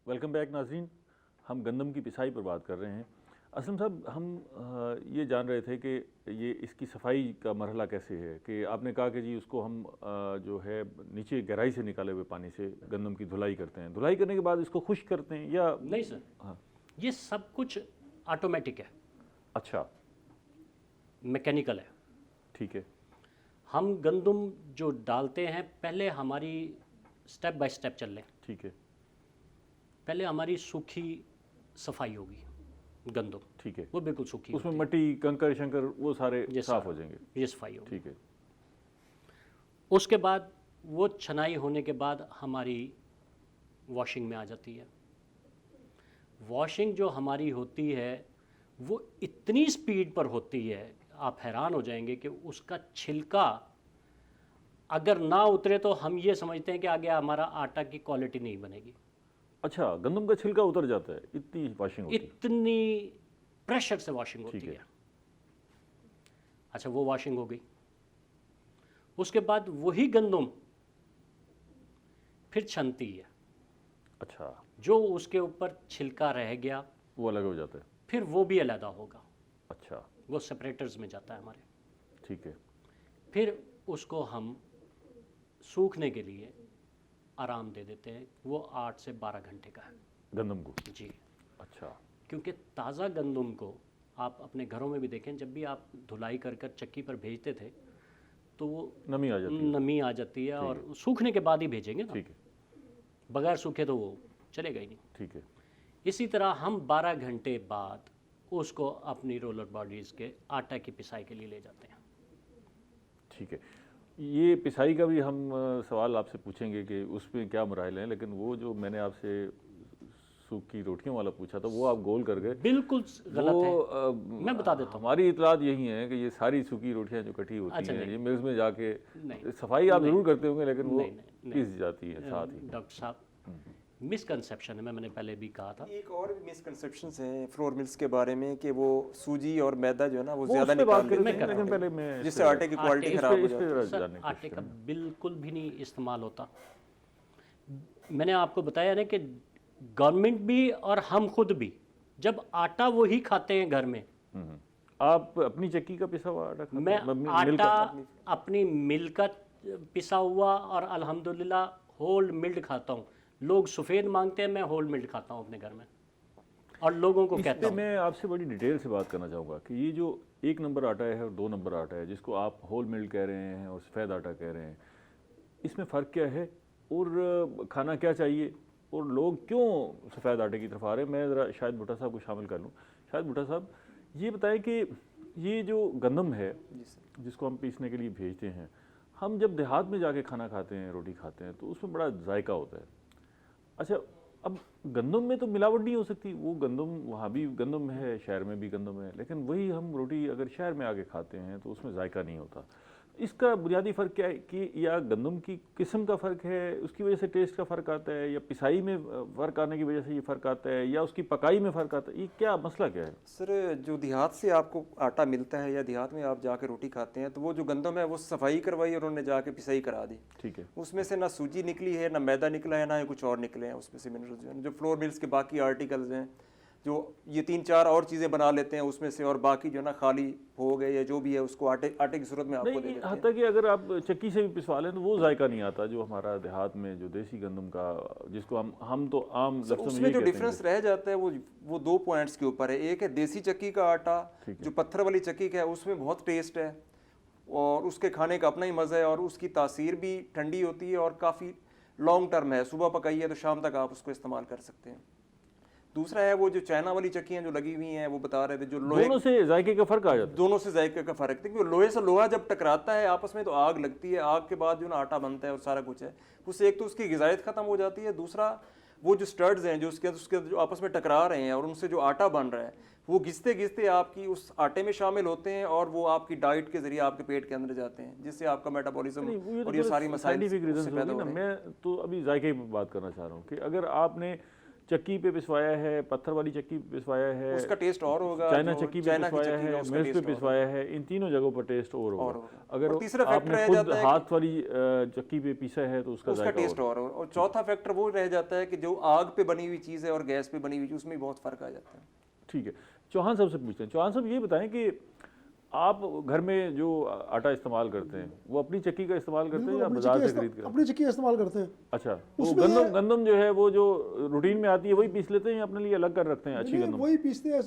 Welcome back नाजरीन। हम गंदम की पिसाई पर बात कर रहे हैं। असलम साहब, हम ये जान रहे थे कि ये इसकी सफाई का मरहला कैसे है, कि आपने कहा कि जी उसको हम जो है नीचे गहराई से निकाले हुए पानी से गंदम की धुलाई करते हैं। धुलाई करने के बाद इसको खुश्क करते हैं या नहीं सर? हाँ, ये सब कुछ ऑटोमेटिक है, अच्छा, मैकेनिकल है। ठीक है, हम गंदम जो डालते हैं, पहले हमारी स्टेप बाय स्टेप चल लें। ठीक है, पहले हमारी सूखी सफाई होगी गंदम, ठीक है, वो बिल्कुल सूखी उसमें होती मट्टी कंकर शंकर वो सारे ये साफ सारा, हो जाएंगे। ये सफाई होगी। ठीक है, उसके बाद वो छनाई होने के बाद हमारी वॉशिंग में आ जाती है। वॉशिंग जो हमारी होती है वो इतनी स्पीड पर होती है, आप हैरान हो जाएंगे कि उसका छिलका अगर ना उतरे तो हम ये समझते हैं कि आगे हमारा आटा की क्वालिटी नहीं बनेगी। अच्छा, गंदम का छिलका उतर जाता है, इतनी वॉशिंग होती है। इतनी प्रेशर से वॉशिंग होती ठीक है। है। अच्छा, वो वॉशिंग हो गई। उसके बाद वही गंदम फिर छनती है। अच्छा, जो उसके ऊपर छिलका रह गया वो अलग हो जाता है। फिर वो भी अलग होगा, अच्छा, वो सेपरेटर्स में जाता है हमारे। ठीक है, फिर उसको हम सूखने के लिए आराम दे देते हैं। वो 8 से 12 घंटे का है गंदम को। जी। अच्छा, क्योंकि ताज़ा गंदम को आप अपने घरों में भी देखें, जब भी आप धुलाई कर कर चक्की पर भेजते थे तो वो नमी आ जाती है। नमी आ जाती है, और सूखने के बाद ही भेजेंगे ना, ठीक है, बगैर सूखे तो वो चलेगा ही नहीं। ठीक है, इसी तरह हम 12 घंटे बाद उसको अपनी रोलर बॉडीज़ के आटा की पिसाई के लिए ले जाते हैं। ठीक है। ये पिसाई का भी हम सवाल आपसे पूछेंगे कि उसमें क्या मराहल हैं, लेकिन वो जो मैंने आपसे सूखी रोटियों वाला पूछा था वो आप गोल कर गए। बिल्कुल गलत वो है, मैं बता देता हूँ। हमारी इतलात यही है कि ये सारी सूखी रोटियां जो कटी होती अच्छा, हैं नहीं। ये मिल्स में जाके नहीं, सफाई आप ज़रूर करते होंगे, लेकिन वो नहीं, नहीं, पिस जाती है साथ ही। डॉक्टर साहब, मिसकंसेप्शन है, मैंने पहले भी कहा था। एक और भी मिसकंसेप्शंस हैं फ्लोर मिल्स के बारे में कि वो सूजी और मैदा जो है ना वो वो ज़्यादा उस पे बात निकाल करेंगे, देते हैं, लेकिन पहले मैं जिससे आटे की क्वालिटी इस खराब हो इस पे जाती है। जरा सर, जानने की आटे कोशिश का करें। बिल्कुल भी नहीं इस्तेमाल होता। मैंने आपको बताया ना कि गवर्नमेंट भी और हम खुद भी जब आटा वही खाते हैं घर में। आप अपनी चक्की का पिसा हुआ आटा खाते हैं? मैं मिल का? आटा अपनी मिल का पिसा हुआ और अल्हम्दुलिल्लाह होल मिल्ड खाता हूँ। लोग सफ़ेद मांगते हैं, मैं होल मिल्ड खाता हूँ अपने घर में, और लोगों को इस कहता पे हूँ। मैं आपसे बड़ी डिटेल से बात करना चाहूँगा कि ये जो 1 नंबर आटा है और 2 नंबर आटा है, जिसको आप होल मिल्ड कह रहे हैं और सफ़ेद आटा कह रहे हैं, इसमें फ़र्क क्या है और खाना क्या चाहिए, और लोग क्यों सफ़ेद आटे की तरफ आ रहे हैं? मैं ज़रा शायद भुट्टा साहब को शामिल कर लूँ। शायद भुट्टा साहब, ये बताएं कि ये जो गंदम है जिसको हम पीसने के लिए भेजते हैं, हम जब देहात में जाके खाना खाते हैं, रोटी खाते हैं, तो उसमें बड़ा जायका होता है। अच्छा, अब गंदम में तो मिलावट नहीं हो सकती, वो गंदम वहाँ भी गंदम है, शहर में भी गंदम है, लेकिन वही हम रोटी अगर शहर में आके खाते हैं तो उसमें जायका नहीं होता। इसका बुनियादी फ़र्क क्या है? कि या गंदम की किस्म का फ़र्क है, उसकी वजह से टेस्ट का फ़र्क आता है, या पिसाई में फ़र्क आने की वजह से ये फ़र्क आता है, या उसकी पकाई में फ़र्क आता है? ये क्या मसला क्या है? सर, जो देहात से आपको आटा मिलता है या देहात में आप जाके रोटी खाते हैं तो वो जो गंदम है वो सफाई करवाई और उन्होंने जाके पिसाई करा दी। ठीक है, उसमें से ना सूजी निकली है, ना मैदा निकला है, ना ही कुछ और निकले हैं उसमें से मिनरल्स जो है। जो फ्लोर मिल्स के बाकी आर्टिकल्स हैं जो ये 3-4 और चीज़ें बना लेते हैं उसमें से, और बाकी जो ना खाली हो गए या जो भी है उसको आटे की सूरत में आपको दे नहीं, देते हैं। हत्ता कि अगर आप चक्की से भी पिसवा लें तो वो जायका नहीं आता जो हमारा देहात में जो देसी गंदम का, जिसको हम तो आम सर, लफ्ज़ों में उसमें यही जो कहते हैं। डिफरेंस रह जाता है वो 2 पॉइंट्स के ऊपर है। एक है देसी चक्की का आटा, जो पत्थर वाली चक्की का है उसमें बहुत टेस्ट है और उसके खाने का अपना ही मज़ा है, और उसकी तासीर भी ठंडी होती है और काफ़ी लॉन्ग टर्म है। सुबह पकाई है तो शाम तक आप उसको इस्तेमाल कर सकते हैं। दूसरा है वो जो चाइना वाली चक्कियाँ जो लगी हुई हैं, वो बता रहे थे जो लोहे, दोनों से जायके का फ़र्क आ जाता है। दोनों से जायके का फ़र्क है, क्योंकि लोहे से लोहा जब टकराता है आपस में तो आग लगती है, आग के बाद जो ना आटा बनता है और सारा कुछ है, उससे एक तो उसकी ग़िज़ायत ख़त्म हो जाती है, दूसरा वो जो स्टड्स हैं जो उसके जो आपस में टकरा रहे हैं और उनसे जो आटा बन रहा है वो घिसते घिसते आपकी उस आटे में शामिल होते हैं और वो आपकी डाइट के जरिए आपके पेट के अंदर जाते हैं, जिससे आपका मेटाबॉलिज्म और ये सारी मसाइल साइंटिफिक रीजन उससे पैदा होगी हो ना। रहे हैं। मैं तो अभी जायके की बात करना चाह रहा हूँ कि अगर आपने चक्की पे पिसवाया है, पत्थर वाली चक्की पे पिसवाया है, उसका टेस्ट और होगा, चाइना जो चक्की पे चाइना की पिसवाया चक्की का है, उसका मिर्च पे टेस्ट और पिसवाया है, इन तीनों जगहों पर टेस्ट और और होगा। होगा। अगर और तीसरा फैक्टर आपने रह खुद जाता है हाथ वाली चक्की पे पीसा है तो उसका उसका जायका टेस्ट और होगा। और चौथा फैक्टर वो रह जाता है कि जो आग पे बनी हुई चीज़ है और गैस पे बनी हुई चीज़, उसमें बहुत फर्क आ जाता है। ठीक है। चौहान साहब से पूछते हैं, चौहान साहब ये बताएं कि आप घर में जो आटा इस्तेमाल करते हैं वो अपनी चक्की का इस्तेमाल करते हैं या बाजार से खरीद कर? अपनी चक्की इस्तेमाल करते हैं। अच्छा, तो गंदम जो है वो जो रूटीन में आती है वही पीस लेते हैं या अपने लिए अलग कर रखते हैं अच्छी नहीं, गंदम? वही पीसते हैं।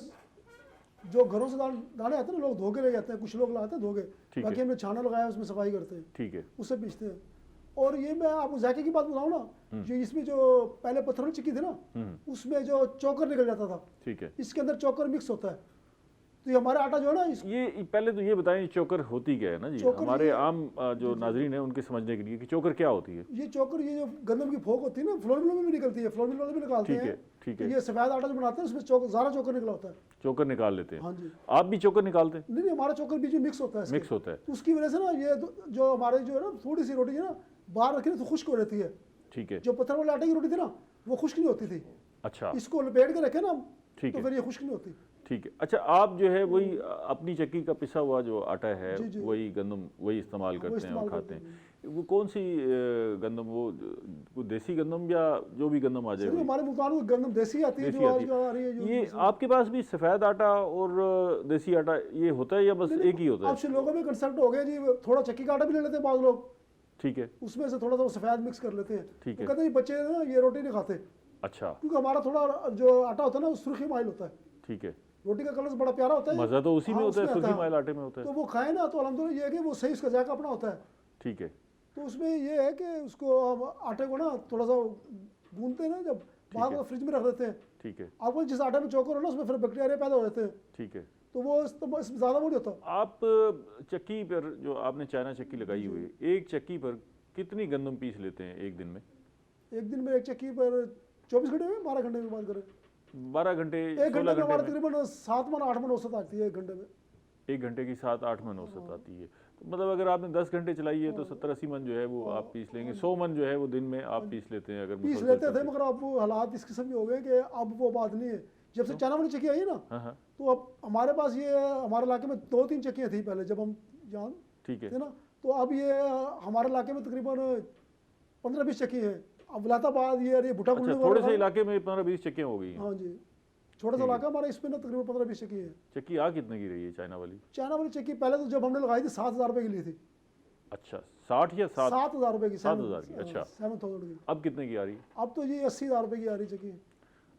जो घरों से दाने आते हैं ना, लोग धो के ले जाते हैं, कुछ लोग लाते हैं धो के, ठीक बाकी हमने छाना लगाया उसमें सफाई करते हैं, ठीक है, उससे पीसते हैं। और ये मैं आपको जायके की बात बताऊँ ना, जो इसमें जो पहले पत्थर वाली चक्की थी ना, उसमें जो चोकर निकल जाता था, ठीक है। इसके अंदर चोकर मिक्स होता है। तो ये हमारा आटा जो है ना, ये पहले तो ये बताएं चोकर होती क्या है ना जी, चोकर हमारे ये- आम जो नाजरीन है उनके समझने के लिए कि चोकर क्या होती है। ये चोकर, ये जो गंदम की फोक होती है ना, फ्लोर मिलों में भी निकलती है, फ्लोर मिल वाले भी निकालते ठीक है, हैं। ठीक तो है। ये सफेद आटा जो बनाते हैं उसमें ज़्यादा चोकर निकला होता है। चोकर निकाल लेते हैं। हाँ जी। आप भी चोकर निकालते हैं? नहीं, हमारा चोकर बीच में मिक्स होता है इसके। मिक्स होता है, तो उसकी वजह से ना ये जो हमारे जो है ना थोड़ी सी रोटी है ना, बाहर रखी ना तो खुश्क हो रहती है। ठीक है, जो पत्थर वाले आटे की रोटी थी ना, वो खुश्क नहीं होती थी। अच्छा, इसको लपेट के रखे ना, ठीक तो है, फिर ये खुश्क नहीं होती। ठीक है। अच्छा, आप जो है वही अपनी चक्की का पिसा हुआ जो आटा है जी, जी। वही गंदम वही इस्तेमाल करते हैं और इस्तेमाल खाते करते हैं। वो कौन सी गंदम, वो देसी गंदम या जो भी गंदम आ जाए सर, वही? हमारे मुल्तान में गंदम देसी आती है, देसी जो आती आजकल आ रही है, जो ये आपके पास भी सफ़ेद आटा और देसी आटा ये होता है या बस एक ही होता है? अब से लोगों में कंसेप्ट हो गया जी, थोड़ा चक्की का आटा भी ले लेते हैं बाद लोग, ठीक है, उसमें से थोड़ा सा सफेद मिक्स कर लेते हैं। ठीक वो है। कहते हैं बच्चे ना ये रोटी नहीं खाते, अच्छा, क्योंकि हमारा थोड़ा जो आटा होता है ना वो सुर्खी माइल होता है, ठीक है। रोटी का कलर बड़ा प्यारा होता है। मज़ा तो उसी में हाँ, होता है, उसमें सुर्खी आता है। माइल आटे में होता तो है। वो खाए ना तो अल्हम्दुलिल्लाह ये है कि वो सही उसका जायका अपना होता है। ठीक है, तो उसमें ये है कि उसको हम आटे को ना थोड़ा सा गूंदते हैं ना, जब बाद में फ्रिज में रख देते हैं। ठीक है, आपको जिस आटे में चोकर हो ना, उसमें फिर बैक्टीरिया पैदा हो जाते हैं, ठीक है। तो वो इसमें ज़्यादा वो नहीं होता। आप चक्की पर जो आपने चाइना चक्की लगाई हुई है, एक चक्की पर कितनी गंदम पीस लेते हैं एक दिन में? एक दिन में एक चक्की पर 24 घंटे में 12 घंटे की बात करें, 12 घंटे, एक 16 घंटे में घंटे हमारे में? तकरीबन 7 मन 8 मन औसत आती है एक घंटे में। 1 घंटे की 7-8 मन औसत आती है। तो मतलब अगर आपने 10 घंटे चलाई है तो 70-80 मन जो है वो आप पीस लेंगे। 100 मन जो है वो दिन में आप पीस लेते हैं अगर पीस मुसलसल लेते थे, चलते। मगर अब वो हालात इस किस्म के हो गए कि अब वो बात नहीं है। जब से चाइना वाली चक्की आई है ना, हाँ हाँ, तो अब हमारे पास ये हमारे इलाके में 2-3 चक्कियाँ थी पहले जब हम जान ठीक है, थे ना, तो अब ये हमारे इलाके में तकरीबन 15-20 चक्की है। अब लाताबाद ये भुट्टा अच्छा, कुल्लू थोड़े से वाला- इलाके में 15-20 चक्कियाँ हो गई हैं। हाँ जी, छोटा सा इलाका हमारा, इसमें ना तकरीबन 15-20 चक्की है। चक्की आ कितने की रही है चाइना वाली? चाइना वाली चक्की पहले तो जब हमने लगाई थी 7,000 रुपये की ली थी। अच्छा, 60 या 7? 7,000 रुपये की, 7,000 की, अच्छा। 7,000 की। अब कितने की आ रही है? अब तो ये 80,000 रुपये की आ रही चक्की,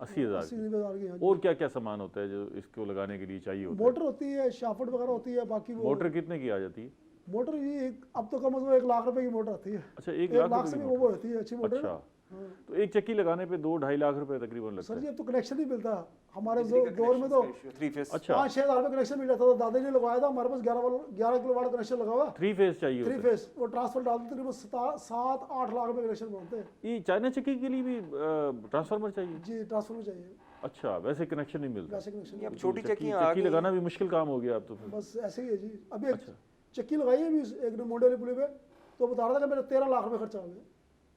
80,000 की। 80,000 की। हाँ जी। और क्या क्या सामान होता है जो इसको लगाने के लिए चाहिए होता है? मोटर होती है, शाफट वगैरह होती है, बाकी वो मोटर कितने की आ जाती है? मोटर ये अब तो कम से कम 1 लाख रुपए की मोटर आती है। अच्छा, 1 1 लाख लाख से रुपए भी की वो मोटर। होती है अच्छी मोटर। अच्छा, हाँ। तो एक चक्की लगाने पे 2-2.5 लाख रुपए तकरीबन लगता सर जी है। अब तो कनेक्शन नहीं मिलता हमारे बिजली का दौर में, तो connection 3 फेस। अच्छा, 5-6 हज़ार रुपये कनेक्शन मिल जाता था। दादाजी ने लगवाया था, हमारे पास 11 किलो वाट कनेक्शन लगा हुआ, 3 फेज चाहिए 3 होता है। फेस। वो ट्रांसफर डालते तकरीबन 7-8 लाख रुपए कनेक्शन बनते हैं। ये चाइना चक्की के लिए भी ट्रांसफार्मर चाहिए? जी, ट्रांसफर चाहिए, अच्छा, वैसे कनेक्शन नहीं मिलता। वैसे कनेक्शन ये अब नहीं। छोटी चक्की चक्कियाँ आ चक्की गई। लगाना भी मुश्किल काम हो गया अब तो फिर। बस ऐसे ही है जी। अभी एक अच्छा। चक्की लगाई है अभी एक ने मोडे वाली पुली पे, तो बता रहा था कि मेरे 13 लाख रुपए खर्चा आ गया।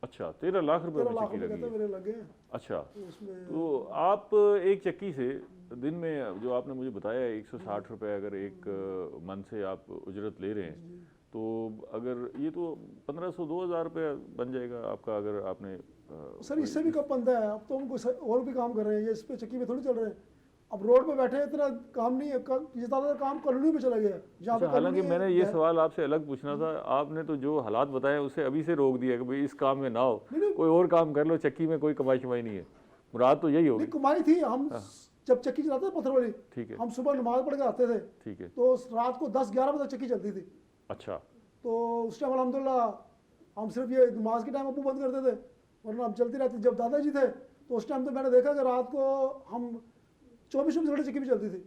अच्छा, 13 लाख रुपए 13 में लाख चक्की रुपए लगी कहते है। मेरे लगे हैं। अच्छा, तो उसमें तो आप एक चक्की से दिन में जो आपने मुझे बताया 160 रुपए अगर एक मन से आप उजरत ले रहे हैं, तो अगर ये तो 1500-2000 रुपये बन जाएगा आपका अगर आपने सर इससे भी कम बनता है। अब तो हम कोई और भी काम कर रहे हैं, ये इस पे चक्की पे थोड़ी चल रहे हैं। अब रोड पे बैठे इतना काम नहीं है, ये ज़्यादा काम कॉलोनी में चला गया जहाँ पे अच्छा, हालांकि कॉलोनी मैंने ये है। सवाल आपसे अलग पूछना था, आपने तो जो हालात बताए उसे अभी से रोक दिया कि भाई इस काम में ना हो, कोई और काम कर लो, चक्की में कोई कमाई शमाई नहीं है। मुराद तो यही होगी। नहीं, कमाई थी। हम जब चक्की चलाते थे पत्थर वाली, ठीक है, हम सुबह नमाज पढ़ के आते थे, ठीक है, तो रात को 10-11 बजे तक चक्की चलती थी। अच्छा, तो उस टाइम अल्हम्दुलिल्लाह हम सिर्फ ये नमाज के टाइम अबू बंद करते थे, वरना हम चलती रहती। जब दादाजी थे तो उस टाइम तो मैंने देखा कि रात को हम 24 घंटे चक्की भी चलती थी।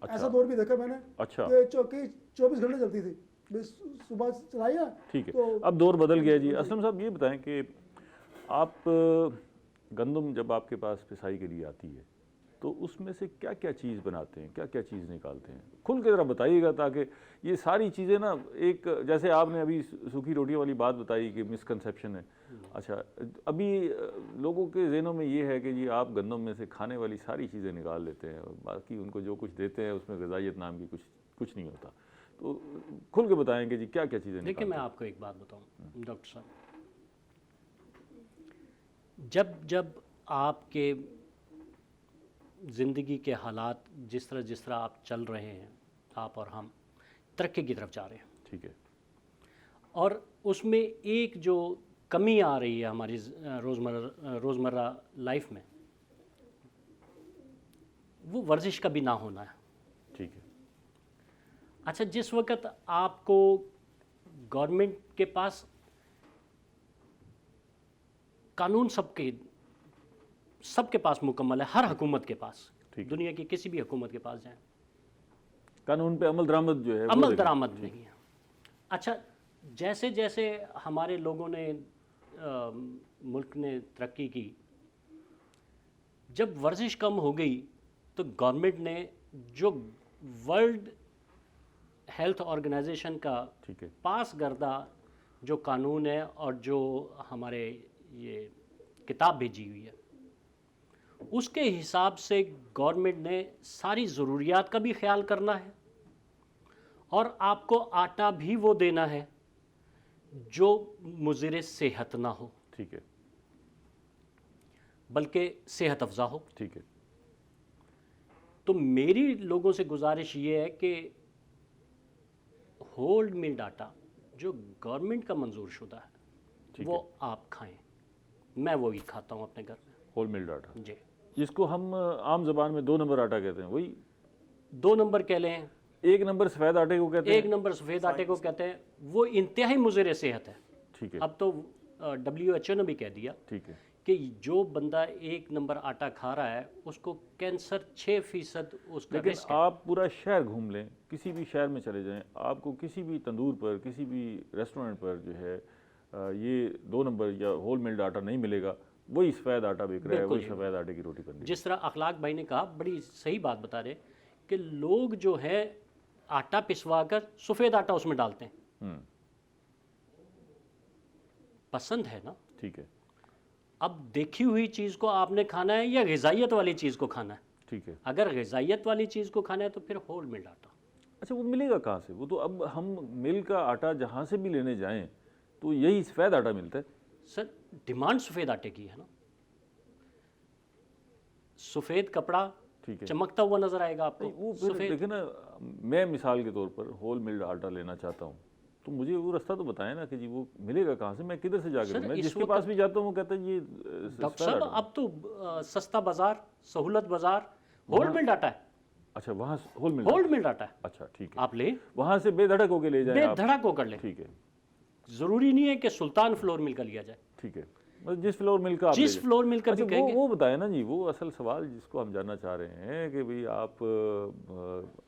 अच्छा। ऐसा दौर भी देखा मैंने अच्छा, कि चक्की 24 घंटे चलती थी। बस सुबह चलाई है। ठीक है। तो अब दौर बदल गया जी। असलम साहब ये बताएं कि आप गंदम जब आपके पास पिसाई के लिए आती है तो उसमें से क्या क्या चीज़ बनाते हैं, क्या क्या चीज़ निकालते हैं, खुल के ज़रा बताइएगा, ताकि ये सारी चीज़ें ना, एक जैसे आपने अभी सूखी रोटी वाली बात बताई कि मिसकंसेप्शन है। अच्छा, अभी लोगों के जहनों में ये है कि जी आप गंदम में से खाने वाली सारी चीज़ें निकाल लेते हैं और बाकी उनको जो कुछ देते हैं उसमें ग़िज़ाइयत नाम की कुछ नहीं होता। तो खुल के बताएं कि जी क्या क्या चीज़ें देखिए, मैं आपको एक बात बताऊं डॉक्टर साहब, जब आपके ज़िंदगी के हालात जिस तरह आप चल रहे हैं, आप और हम तरक्की की तरफ जा रहे हैं, ठीक है, और उसमें एक जो कमी आ रही है हमारी रोज़मर्रा लाइफ में, वो वर्जिश का भी ना होना है। ठीक है, अच्छा, जिस वक्त आपको गवर्नमेंट के पास कानून सबके पास मुकम्मल है, हर हुकूमत के पास, ठीक है। दुनिया की किसी भी हुकूमत के पास जाएं, कानून पे अमल दरामद जो है वो अमल देखें। दरामद नहीं है। अच्छा, जैसे जैसे हमारे लोगों ने मुल्क ने तरक्की की, जब वर्जिश कम हो गई तो गवर्नमेंट ने जो वर्ल्ड हेल्थ ऑर्गेनाइजेशन का ठीक है, पास गर्दा जो कानून है और जो हमारे ये किताब भेजी हुई है, उसके हिसाब से गवर्नमेंट ने सारी ज़रूरियात का भी ख्याल करना है और आपको आटा भी वो देना है जो मुज़िर सेहत ना हो, ठीक है, बल्कि सेहत अफ़ज़ा हो। ठीक है, तो मेरी लोगों से गुजारिश ये है कि होल मिल्ड आटा जो गवर्नमेंट का मंजूर शुदा है, ठीक वो आप खाएं। मैं वही खाता हूँ अपने घर में होल मिल्ड आटा, जी। जिसको हम आम जबान में 2 नंबर आटा कहते हैं, वही 2 नंबर कह लें, 1 नंबर सफ़ेद आटे को कहते हैं। 1 नंबर सफ़ेद आटे को कहते हैं, वो इंतहाई मुज़िर सेहत है। ठीक है, अब तो WHO ने भी कह दिया ठीक है, कि जो बंदा 1 नंबर आटा खा रहा है उसको कैंसर 6% उसका लेकिन रिस्क है। आप पूरा शहर घूम लें, किसी भी शहर में चले जाएं, आपको किसी भी तंदूर पर, किसी भी रेस्टोरेंट पर जो है ये 2 नंबर या होल मिल्ड आटा नहीं मिलेगा, वही सफ़ेद आटा बिक रहा है, बिल्कुल वही सफ़ेद आटे की रोटी बन रही है। जिस तरह अखलाक भाई ने कहा, बड़ी सही बात बता रहे कि लोग जो है आटा पिसवा कर सफ़ेद आटा उसमें डालते हैं, पसंद है ना। ठीक है, अब देखी हुई चीज़ को आपने खाना है या ग़िज़ाइयत वाली चीज़ को खाना है? ठीक है। अगर ग़िज़ाइयत वाली चीज़ को खाना है तो फिर होल मिल्ड आटा। अच्छा, वो मिलेगा कहाँ से? वो तो अब हम मिल का आटा जहाँ से भी लेने जाएं तो यही सफ़ेद आटा मिलता है। सर, डिमांड सफ़ेद आटे की है ना। सफ़ेद कपड़ा ठीक है, चमकता हुआ नजर आएगा आपको। नहीं, वो फिर सफ़ेद देखे ना, मैं मिसाल के तौर पर होल मिल्ड आटा लेना चाहता हूँ, तो मुझे वो रास्ता तो बताएं ना कि जी वो मिलेगा कहाँ से, मैं किधर से जाकर, सर, मैं इस जिसके पास भी जाता हूँ वो कहता है ये डॉक्टर सफ़ेद साहब, आटा। अब तो सस्ता बाजार, सहूलत बाजार, होल मिल्ड आटा है। अच्छा, वहाँ होल मिल्ड होल मिल्ड आटा है, अच्छा, ठीक है, आप ले वहाँ से बेधड़क होके ले जाएं आप। बेधड़क होकर ले। ठीक है, जरूरी नहीं है कि सुल्तान फ्लोर मिल का लिया जाए, ठीक है, बस जिस फ्लोर मिल का आप ले जिस जाएं। फ्लोर मिल का भी अच्छा, कहेंगे। वो बताए ना जी, वो असल सवाल जिसको हम जानना चाह रहे हैं कि भाई आप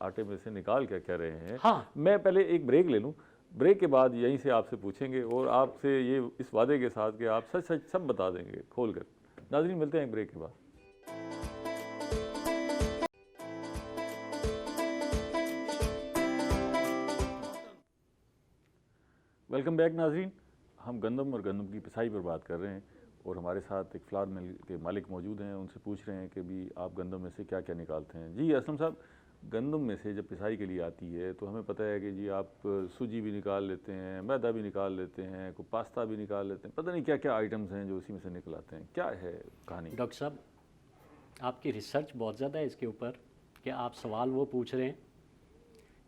आटे में से निकाल क्या कह रहे हैं। हाँ। मैं पहले एक ब्रेक ले लूँ, ब्रेक के बाद यहीं से आपसे पूछेंगे और आपसे ये इस वादे के साथ कि आप सच सच सब बता देंगे खोल कर। नाज़रीन, मिलते हैं एक ब्रेक के बाद। वेलकम बैक नाज़रीन, हम गंदम और गंदम की पिसाई पर बात कर रहे हैं और हमारे साथ एक फ्लावर मिल के मालिक मौजूद हैं। उनसे पूछ रहे हैं कि भी आप गंदम में से क्या क्या निकालते हैं। जी असलम साहब, गंदम में से जब पिसाई के लिए आती है तो हमें पता है कि जी आप सूजी भी निकाल लेते हैं, मैदा भी निकाल लेते हैं, कोई पास्ता भी निकाल लेते हैं, पता नहीं क्या क्या आइटम्स हैं जो उसी में से निकल आते हैं। क्या है कहानी? डॉक्टर साहब, आपकी रिसर्च बहुत ज़्यादा है इसके ऊपर कि आप सवाल वो पूछ रहे हैं।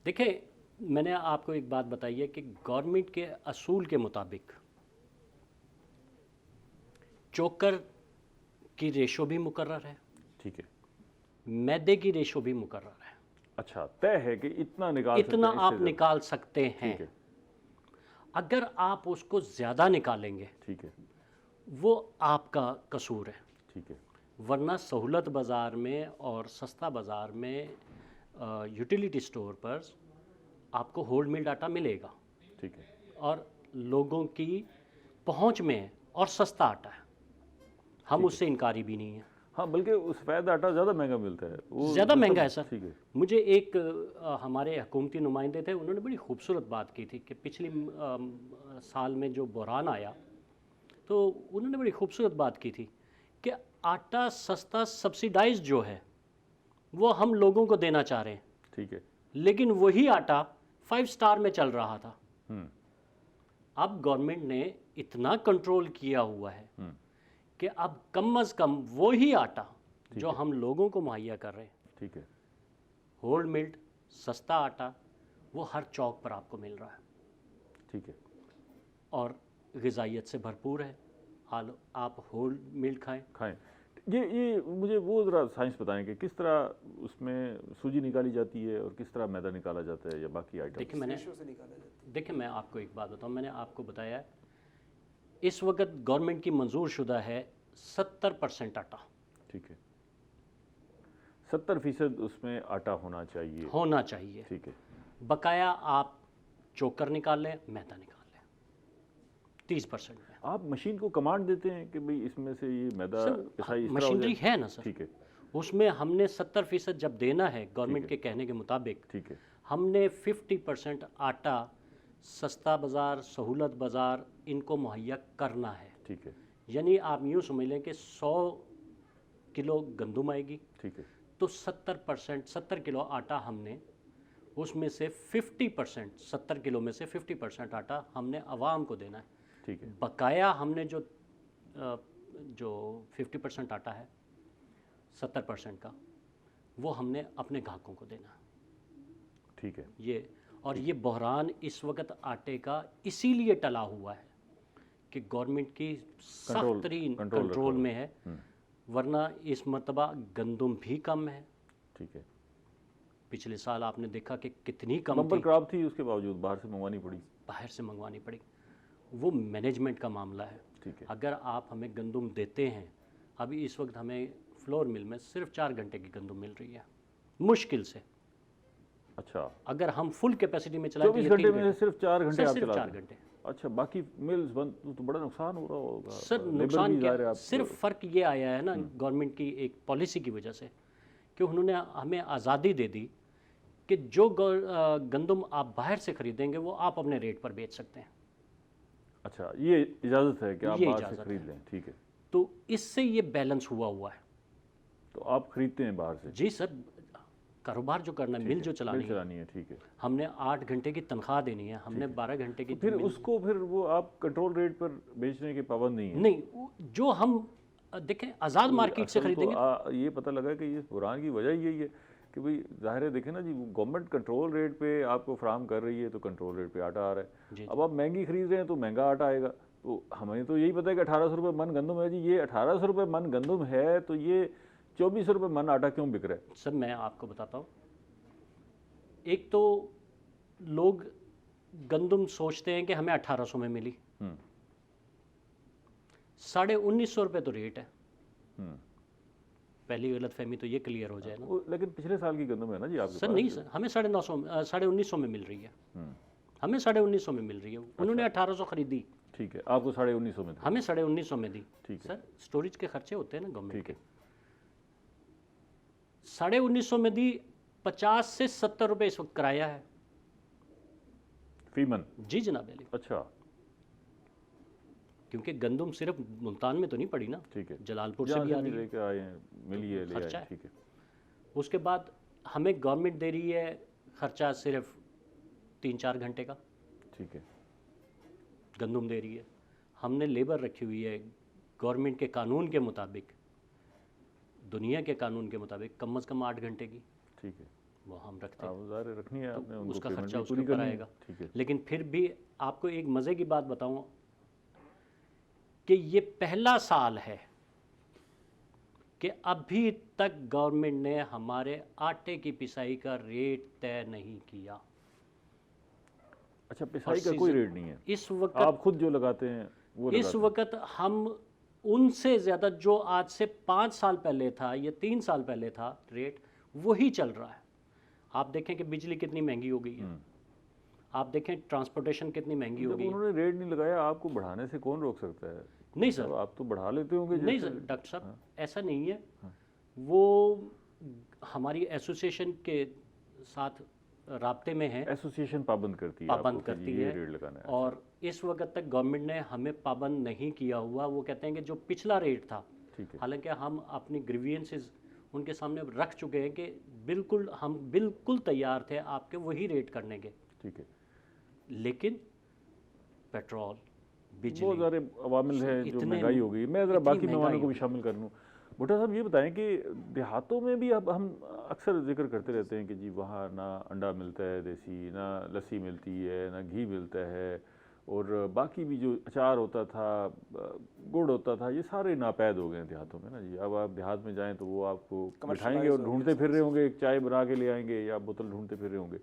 देखिए, मैंने आपको एक बात बताई है कि गवर्नमेंट के असूल के मुताबिक चोकर की रेशो भी मुकर्रर है, ठीक है, मैदे की रेशो भी मुकर्रर है। अच्छा, तय है कि इतना निकाल सकते इतना हैं, इससे आप ज़्यादा। निकाल सकते हैं। ठीक है, अगर आप उसको ज़्यादा निकालेंगे ठीक है, वो आपका कसूर है, ठीक है, वरना सहूलत बाज़ार में और सस्ता बाज़ार में यूटिलिटी स्टोर पर आपको होल मिल्ड आटा मिलेगा ठीक है, और लोगों की पहुंच में है और सस्ता आटा है। हम उससे इनकारी भी नहीं है। हाँ, बल्कि सफ़ेद आटा ज़्यादा महंगा मिलता है, वो ज़्यादा महंगा है सर। ठीक है। मुझे एक हमारे हुकूमती नुमाइंदे थे, उन्होंने बड़ी खूबसूरत बात की थी कि पिछली साल में जो बहरान आया तो उन्होंने बड़ी खूबसूरत बात की थी कि आटा सस्ता सब्सिडाइज जो है वो हम लोगों को देना चाह रहे हैं, ठीक है। लेकिन वही आटा 5 स्टार में चल रहा था। हम्म, अब गवर्नमेंट ने इतना कंट्रोल किया हुआ है कि अब कम अज़ कम वही आटा जो हम लोगों को मुहैया कर रहे हैं, ठीक है। होल मिल्ड सस्ता आटा, वो हर चौक पर आपको मिल रहा है ठीक है। और ग़िज़ाइयत से भरपूर है। आप होल मिल्ड खाएं। ये मुझे वो ज़रा साइंस बताएं कि किस तरह उसमें सूजी निकाली जाती है और किस तरह मैदा निकाला जाता है या बाकी आइटम। देखिए मैं आपको एक बात बताऊं, मैंने आपको बताया इस वक्त गवर्नमेंट की मंजूर शुदा है 70% आटा। ठीक है, 70% उसमें आटा होना चाहिए। ठीक है। बकाया आप चोकर निकाल लें, मैदा निकाल लें 30% में। आप मशीन को कमांड देते हैं कि भाई इसमें से ये मैदा पिसाई इस तरह हो मशीनरी जाए? है ना सर। ठीक है। उसमें हमने 70% जब देना है गवर्नमेंट के कहने के मुताबिक, ठीक है। हमने 50% आटा सस्ता बाज़ार, सहूलत बाज़ार इनको मुहैया करना है। ठीक है। यानी आप यूँ समझ लें कि 100 किलो गंदम आएगी, ठीक है। तो 70 किलो आटा हमने उसमें से 50%, 70 किलो में से 50% आटा हमने आवाम को देना है। ठीक है। बकाया हमने जो 50% आटा है 70% का, वो हमने अपने ग्राहकों को देना है। ठीक है। ये बहरान इस वक्त आटे का इसीलिए टला हुआ है कि गवर्नमेंट की सख्त तरीन कंट्रोल में है, वरना इस मरतबा गंदम भी कम है। ठीक है। पिछले साल आपने देखा कि कितनी कम बम्पर थी, क्रॉप थी, उसके बावजूद बाहर से मंगवानी पड़ी। वो मैनेजमेंट का मामला है। ठीक है। अगर आप हमें गंदम देते हैं, अभी इस वक्त हमें फ्लोर मिल में सिर्फ 4 घंटे की गंदम मिल रही है मुश्किल से। अच्छा, अगर हम फुल कैपेसिटी में चलाएं 24 घंटे में सिर्फ 4 घंटे आप सिर्फ चलाते 4 हैं? घंटे। अच्छा, बाकी मिल्स बंद तो बड़ा नुकसान हो रहा होगा सर लेबर नुकसान भी क्या, ज़ाहिर है सिर्फ फ़र्क ये आया है ना गवर्नमेंट की एक पॉलिसी की वजह से कि उन्होंने हमें आज़ादी दे दी कि जो गंदम आप बाहर से ख़रीदेंगे वो आप अपने रेट पर बेच सकते हैं। अच्छा, ये इजाज़त है कि आप ये बाहर से इजाज़त खरीद है। लें। ठीक है। तो इससे ये बैलेंस हुआ है। तो आप खरीदते हैं बाहर से? जी सर, कारोबार जो करना है, मिल जो चलानी है, ठीक है। हमने 8 घंटे की तनख्वाह देनी है, हमने 12 घंटे की। फिर उसको फिर वो आप कंट्रोल रेट पर बेचने के पाबंद नहीं है? नहीं, जो हम देखें आज़ाद मार्केट से खरीदेंगे। ये पता लगा कि ये बहरान की वजह यही है कि भाई ज़ाहिर है, देखें ना जी, गवर्नमेंट कंट्रोल रेट पे आपको फराहम कर रही है तो कंट्रोल रेट पे आटा आ रहा है। अब आप महंगी खरीद रहे हैं तो महंगा आटा आएगा। तो हमें तो यही पता है कि 1800 रुपये मन गंदम है जी। ये 1800 रुपये मन गंदम है तो ये 2400 रुपये मन आटा क्यों बिक रहा है? सर मैं आपको बताता हूँ, एक तो लोग गंदम सोचते हैं कि हमें 1800 में मिली, 1950 रुपये तो रेट है। पहली गलत फहमी तो ये क्लियर हो जाए ना। लेकिन पिछले साल की गंदम है ना जी आपके सर? नहीं सर, हमें 1950 में मिल रही है। हमें 1950 में मिल रही है। उन्होंने 1800 खरीदी। ठीक है, आपको 1950 में दी। हमें 1950 में दी। ठीक है सर स्टोरेज के खर्चे होते हैं ना गवर्नमेंट के। ठीक है। 1950 में दी। 50 से 70 रुपये इस वक्त किराया है फी मन। जी जनाब अली। अच्छा, क्योंकि गंदम सिर्फ मुल्तान में तो नहीं पड़ी ना, ठीक है, जलालपुर से भी आ रही है, लेके आए हैं, मिली है, ले खर्चा आए। है। ठीक है। उसके बाद हमें गवर्नमेंट दे रही है खर्चा सिर्फ 3-4 घंटे का। ठीक है। गंदम दे रही है। हमने लेबर रखी हुई है गवर्नमेंट के कानून के मुताबिक, दुनिया के कानून के मुताबिक कम से कम 8 घंटे की। ठीक है, वो हम रखते हैं, ज़ाहिर रखनी है आपने, उनको उसका पेमेंट खर्चा भी उसके पूरी ऊपर करनी है। आएगा। ठीक है। लेकिन फिर भी आपको एक मज़े की बात बताऊं कि ये पहला साल है कि अभी तक गवर्नमेंट ने हमारे आटे की पिसाई का रेट तय नहीं किया। अच्छा, पिसाई का कोई रेट नहीं है इस वक्त? आप खुद जो लगाते हैं वो इस वक्त हम उनसे ज़्यादा जो आज से 5 साल पहले था या 3 साल पहले था रेट, वही चल रहा है। आप देखें कि बिजली कितनी महंगी हो गई है। आप देखें ट्रांसपोर्टेशन कितनी महंगी हो जब गई है। उन्होंने रेट नहीं लगाया, आपको बढ़ाने से कौन रोक सकता है? नहीं सर, तो आप तो बढ़ा लेते होंगे नहीं जैसे। सर डॉक्टर साहब, ऐसा नहीं है। वो हमारी एसोसिएशन के साथ राब्ते में है, एसोसिएशन पाबंद करती है पाबंद आपको कि करती ये है। रेट लगाना है। और इस वक्त तक गवर्नमेंट ने हमें पाबंद नहीं किया हुआ। वो कहते हैं कि जो पिछला रेट था, ठीक है। हालांकि हम अपनी ग्रीवियंसेस उनके सामने रख चुके हैं कि बिल्कुल हम बिल्कुल तैयार थे आपके वही रेट करने के, ठीक है। लेकिन पेट्रोल, बहुत बिजली, सारे अवामिल हैं जो इतने- महंगाई हो गई। मैं ज़रा इतनी बाकी मेहमानों महंगाई को भी हो शामिल कर लूँ। भुट्टा साहब ये बताएं कि देहातों में भी अब हम अक्सर जिक्र करते रहते हैं कि जी वहाँ ना अंडा मिलता है देसी, ना लस्सी मिलती है, ना घी मिलता है, और बाकी भी जो अचार होता था, गुड़ होता था, ये सारे नापैद हो गए हैं देहातों में ना जी। अब आप देहात में जाएं तो वो आपको बिठाएंगे और ढूंढते फिर रहे होंगे, एक चाय बना के ले आएंगे या बोतल ढूंढते फिर रहे होंगे।